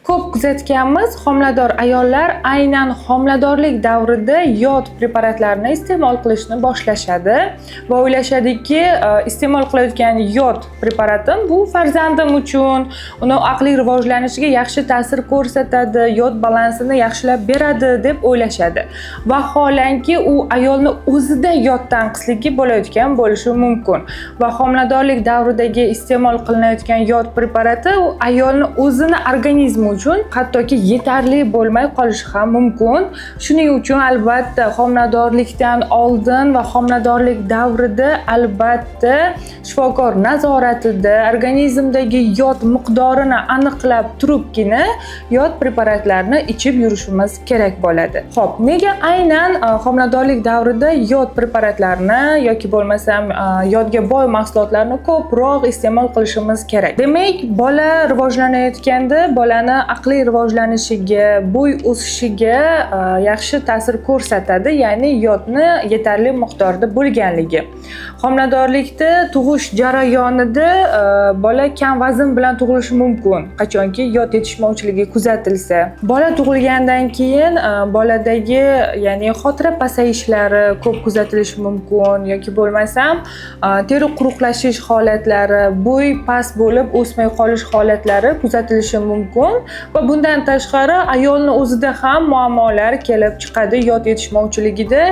Ko'p kuzatganmiz, homilador ayollar aynan homiladorlik davrida yod preparatlarini iste'mol qilishni boshlashadi va o'ylashadiki, iste'mol qilayotgan yod preparatim bu farzandim uchun, uni aqliy rivojlanishiga yaxshi ta'sir ko'rsatadi, yod balansini yaxshilab beradi deb o'ylashadi. Vaholanki u ayolni o'zida yod tanqisligi bo'layotgan bo'lishi mumkin va homiladorlik davridagi iste'mol qilinayotgan yod preparati u ayolni o'zini organizmi uchun hattoki yetarli bo'lmay qolishi ham mumkin. Shuning uchun albatta homiladorlikdan oldin va homiladorlik davrida albatta shifokor nazoratida organizmdagi yod miqdorini aniqlab turibgina yod preparatlarini ichib yurishimiz kerak bo'ladi. Xo'p, nega aynan homiladorlik davrida yod preparatlarini yoki bo'lmasam yodga boy mahsulotlarni ko'proq iste'mol qilishimiz kerak? Demak, bola rivojlanayotganda bolani aqliy rivojlanishiga, bo'y o'sishiga yaxshi ta'sir ko'rsatadi, ya'ni yodni yetarli miqdorda bo'lganligi. Homiladorlikda tug'ish jarayonida bola kam vazn bilan tug'ilishi mumkin, qachonki yod yetishmovchiligi kuzatilsa. Bola tug'ilgandan keyin boladagi, ya'ni xotira pasayishlari ko'p kuzatilishi mumkin yoki bo'lmasam teri quruqlashish holatlari, bo'y past bo'lib o'smay qolish holatlari kuzatilishi mumkin va bundan tashqari ayolni o'zida ham muammolar kelib chiqadi yod yetishmovchiligida,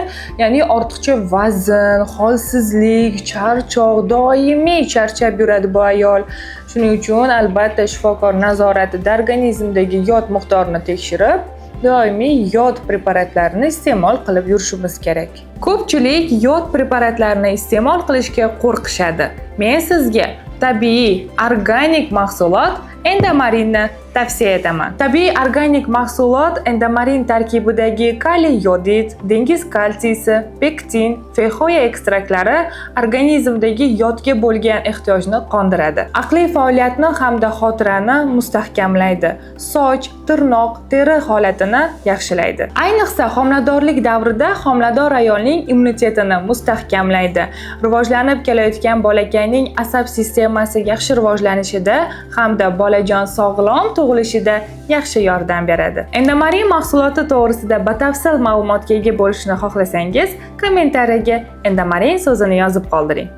ya'ni ortiqcha vazn, holsizlik, charchoq, doimiy charchab yuradi bu ayol. Shuning uchun albatta shifokor nazoratida organizmdagi yod miqdorini tekshirib, doimiy yod preparatlarini iste'mol qilib yurishimiz kerak. Ko'pchilik yod preparatlarini iste'mol qilishga qo'rqishadi. Men sizga tabiiy organik mahsulot Endamarinni tavsiya etaman. Tabiiy organik mahsulot Endamarin tarkibidagi kaliy yodid, dengiz kalsiysi, pektin, fehoya ekstraktlari organizmdagi yodga bo'lgan ehtiyojni qondiradi. Aqliy faoliyatni hamda xotirani mustahkamlaydi. Soch, tirnoq, teri holatini yaxshilaydi. Ayniqsa homiladorlik davrida homilador ayolning immunitetini mustahkamlaydi. Rivojlanib kelayotgan bolakayning asab sistemasi yaxshi rivojlanishida hamda bolajon sog'lom tug'ilishida yaxshi yordam beradi. Endamarin mahsuloti to'g'risida batafsil ma'lumotga ega bo'lishni xohlasangiz, kommentariyaga Endamarin so'zini yozib qoldiring.